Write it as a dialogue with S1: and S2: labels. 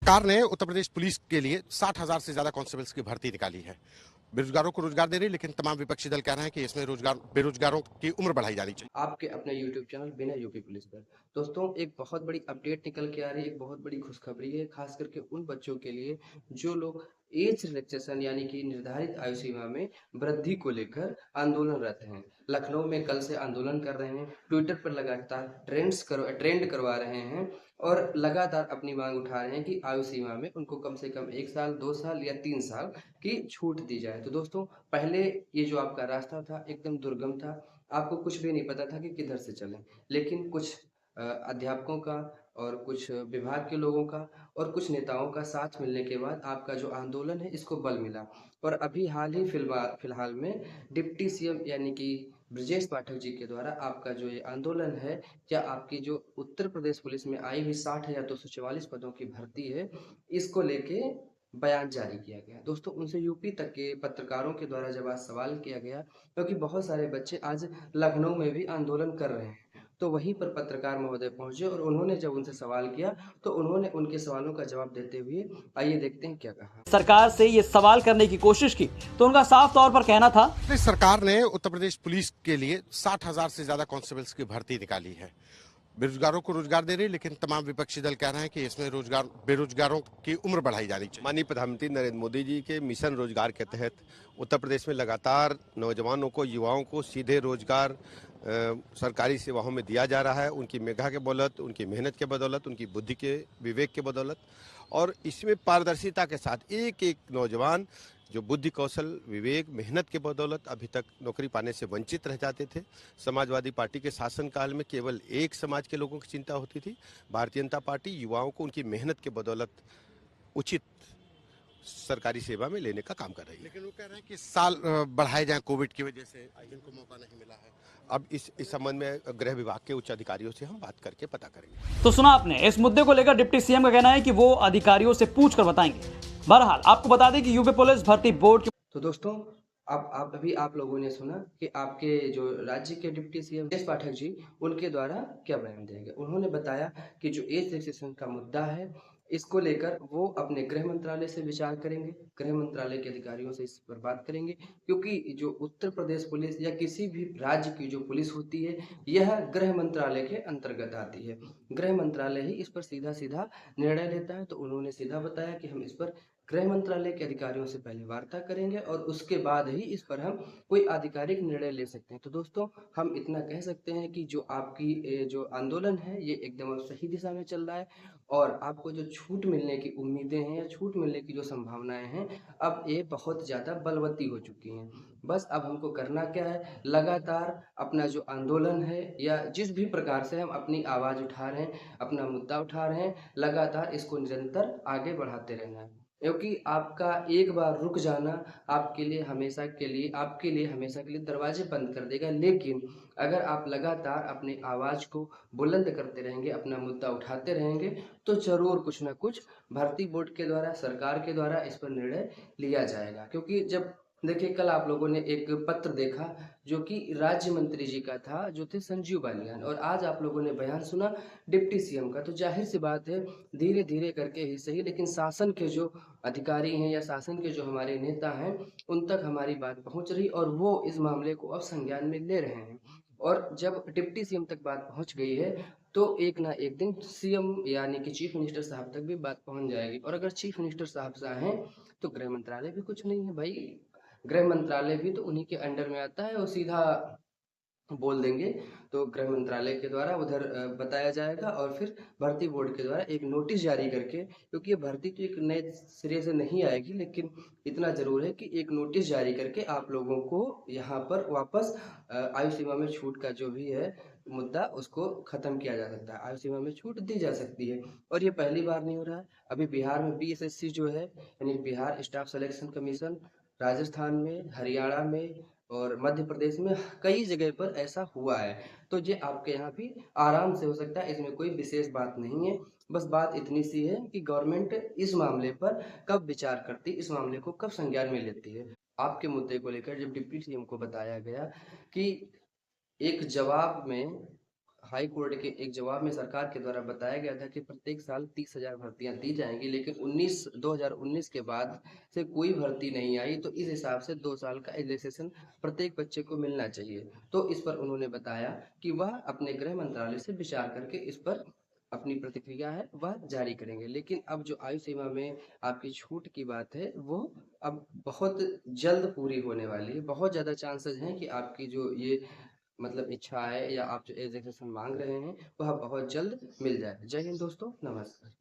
S1: सरकार ने उत्तर प्रदेश पुलिस के लिए 60,000 से ज्यादा कांस्टेबल्स की भर्ती निकाली है। बेरोजगारों को रोजगार दे रही, लेकिन तमाम विपक्षी दल कह रहे हैं कि इसमें बेरोजगारों की उम्र बढ़ाई जानी चाहिए।
S2: आपके अपने यूट्यूब चैनल बिना यूपी पुलिस पर दोस्तों एक बहुत बड़ी अपडेट निकल के आ रही है। एक बहुत बड़ी खुशखबरी है, खास करके उन बच्चों के लिए जो लोग एज रिलैक्सेशन यानी कि निर्धारित आयु सीमा में वृद्धि को लेकर आंदोलनरत हैं। लखनऊ में कल से आंदोलन कर रहे हैं, ट्विटर पर लगातार ट्रेंड करवा रहे हैं और लगातार अपनी मांग उठा रहे हैं कि आयु सीमा में उनको कम से कम 1 साल, 2 साल या 3 साल की छूट दी जाए। तो दोस्तों पहले ये जो आपका रास्ता था एकदम दुर्गम था, आपको कुछ भी नहीं पता था कि किधर से चलें। लेकिन कुछ अध्यापकों का और कुछ विभाग के लोगों का और कुछ नेताओं का साथ मिलने के बाद आपका जो आंदोलन है इसको बल मिला। और अभी हाल ही फिलहाल में डिप्टी सीएम यानी कि ब्रजेश पाठक जी के द्वारा आपका जो ये आंदोलन है या आपकी जो उत्तर प्रदेश पुलिस में आई हुई 60,244 पदों की भर्ती है, इसको लेके बयान जारी किया गया। दोस्तों उनसे यूपी तक के पत्रकारों के द्वारा जब आज सवाल किया गया, क्योंकि बहुत सारे बच्चे आज लखनऊ में भी आंदोलन कर रहे हैं, तो वहीं पर पत्रकार महोदय पहुंचे और उन्होंने जब उनसे सवाल किया तो उन्होंने उनके सवालों का जवाब देते हुए आइए देखते हैं क्या कहा।
S3: सरकार से ये सवाल करने की कोशिश की तो उनका साफ तौर पर कहना था,
S1: सरकार ने उत्तर प्रदेश पुलिस के लिए 60,000 से ज्यादा कांस्टेबल्स की भर्ती निकाली है। बेरोजगारों को रोजगार दे रही, लेकिन तमाम विपक्षी दल कह रहे हैं कि इसमें बेरोजगारों की उम्र बढ़ाई जानी चाहिए।
S4: माननीय प्रधानमंत्री नरेंद्र मोदी जी के मिशन रोजगार के तहत उत्तर प्रदेश में लगातार नौजवानों को, युवाओं को सीधे रोजगार सरकारी सेवाओं में दिया जा रहा है। उनकी मेधा के बदौलत, उनकी मेहनत के बदौलत, उनकी बुद्धि के विवेक के बदौलत, और इसमें पारदर्शिता के साथ एक एक नौजवान जो बुद्धि, कौशल, विवेक, मेहनत के बदौलत अभी तक नौकरी पाने से वंचित रह जाते थे। समाजवादी पार्टी के शासनकाल में केवल एक समाज के लोगों की चिंता होती थी। भारतीय जनता पार्टी युवाओं को उनकी मेहनत के बदौलत उचित सरकारी सेवा में लेने का काम कर रही है।
S1: लेकिन वो कह रहे हैं कि साल बढ़ाए जाएं, कोविड की वजह से इनको मौका नहीं मिला है।
S4: अब इस संबंध में गृह विभाग के उच्च अधिकारियों से हम बात करके पता करेंगे।
S3: तो सुना आपने, इस मुद्दे को लेकर डिप्टी सीएम का कहना है कि वो अधिकारियों से पूछकर बताएंगे। बहरहाल आपको बता दें कि यूपी पुलिस भर्ती बोर्ड के
S2: तो दोस्तों अब अभी आप लोगों ने सुना कि आपके जो राज्य के डिप्टी सीएम ब्रजेश पाठक जी, उनके द्वारा क्या बयान दिया गया। उन्होंने बताया कि जो एज रिलैक्सेशन का मुद्दा है इसको लेकर वो अपने गृह मंत्रालय से विचार करेंगे, गृह मंत्रालय के अधिकारियों से इस पर बात करेंगे, क्योंकि जो उत्तर प्रदेश पुलिस या किसी भी राज्य की जो पुलिस होती है यह गृह मंत्रालय के अंतर्गत आती है। गृह मंत्रालय ही इस पर सीधा सीधा निर्णय लेता है। तो उन्होंने सीधा बताया कि हम इस पर गृह मंत्रालय के अधिकारियों से पहले वार्ता करेंगे और उसके बाद ही इस पर हम कोई आधिकारिक निर्णय ले सकते हैं। तो दोस्तों हम इतना कह सकते हैं कि जो आपकी जो आंदोलन है ये एकदम सही दिशा में चल रहा है और आपको जो छूट मिलने की उम्मीदें हैं या छूट मिलने की जो संभावनाएं हैं अब ये बहुत ज़्यादा बलवती हो चुकी हैं। बस अब हमको करना क्या है, लगातार अपना जो आंदोलन है या जिस भी प्रकार से हम अपनी आवाज़ उठा रहे हैं, अपना मुद्दा उठा रहे हैं, लगातार इसको निरंतर आगे बढ़ाते रहना है। क्योंकि आपका एक बार रुक जाना आपके लिए हमेशा के लिए दरवाजे बंद कर देगा। लेकिन अगर आप लगातार अपनी आवाज़ को बुलंद करते रहेंगे, अपना मुद्दा उठाते रहेंगे, तो ज़रूर कुछ ना कुछ भर्ती बोर्ड के द्वारा, सरकार के द्वारा इस पर निर्णय लिया जाएगा। क्योंकि जब देखिए कल आप लोगों ने एक पत्र देखा जो कि राज्य मंत्री जी का था, जो थे संजीव बालियान, और आज आप लोगों ने बयान सुना डिप्टी सीएम का। तो जाहिर सी बात है धीरे धीरे करके ही सही, लेकिन शासन के जो अधिकारी हैं या शासन के जो हमारे नेता हैं उन तक हमारी बात पहुंच रही और वो इस मामले को अब संज्ञान में ले रहे हैं। और जब डिप्टी सीएम तक बात पहुंच गई है तो एक ना एक दिन सीएम यानी कि चीफ मिनिस्टर साहब तक भी बात पहुंच जाएगी। और अगर चीफ मिनिस्टर साहब चाहें तो गृह मंत्रालय भी कुछ नहीं है भाई, गृह मंत्रालय भी तो उन्हीं के अंडर में आता है और सीधा बोल देंगे तो गृह मंत्रालय के द्वारा उधर बताया जाएगा और फिर भर्ती बोर्ड के द्वारा एक नोटिस जारी करके, क्योंकि ये भर्ती तो एक नए सिरे से नहीं आएगी, लेकिन इतना जरूर है कि एक नोटिस जारी करके आप लोगों को यहाँ पर वापस आयु सीमा में छूट का जो भी है मुद्दा उसको खत्म किया जा सकता है, आयु सीमा में छूट दी जा सकती है। और ये पहली बार नहीं हो रहा है, अभी बिहार में बीएसएससी जो है यानी Bihar staff selection commission, Rajasthan में, हरियाणा में और मध्य प्रदेश में कई जगह पर ऐसा हुआ है। तो ये आपके यहाँ भी आराम से हो सकता है, इसमें कोई विशेष बात नहीं है। बस बात इतनी सी है कि गवर्नमेंट इस मामले पर कब विचार करती, इस मामले को कब संज्ञान में लेती है। आपके मुद्दे को लेकर जब डिप्टी सीएम को बताया गया कि एक जवाब में हाई कोर्ट के एक जवाब में सरकार के द्वारा बताया गया था कि प्रत्येक साल 30,000 भर्तियां दी जाएंगी, लेकिन 2019 के बाद से कोई भर्ती नहीं आई। तो इस हिसाब से 2 साल का रिलैक्सेशन प्रत्येक बच्चे को मिलना चाहिए। तो इस पर उन्होंने बताया कि वह अपने गृह मंत्रालय से विचार करके इस पर अपनी प्रतिक्रिया है वह जारी करेंगे। लेकिन अब जो आयु सीमा में आपकी छूट की बात है वो अब बहुत जल्द पूरी होने वाली है। बहुत ज़्यादा चांसेस हैं कि आपकी जो ये मतलब इच्छा है या आप जो एज एक्सेशन मांग रहे हैं वह बहुत जल्द मिल जाए। जय हिंद दोस्तों, नमस्कार।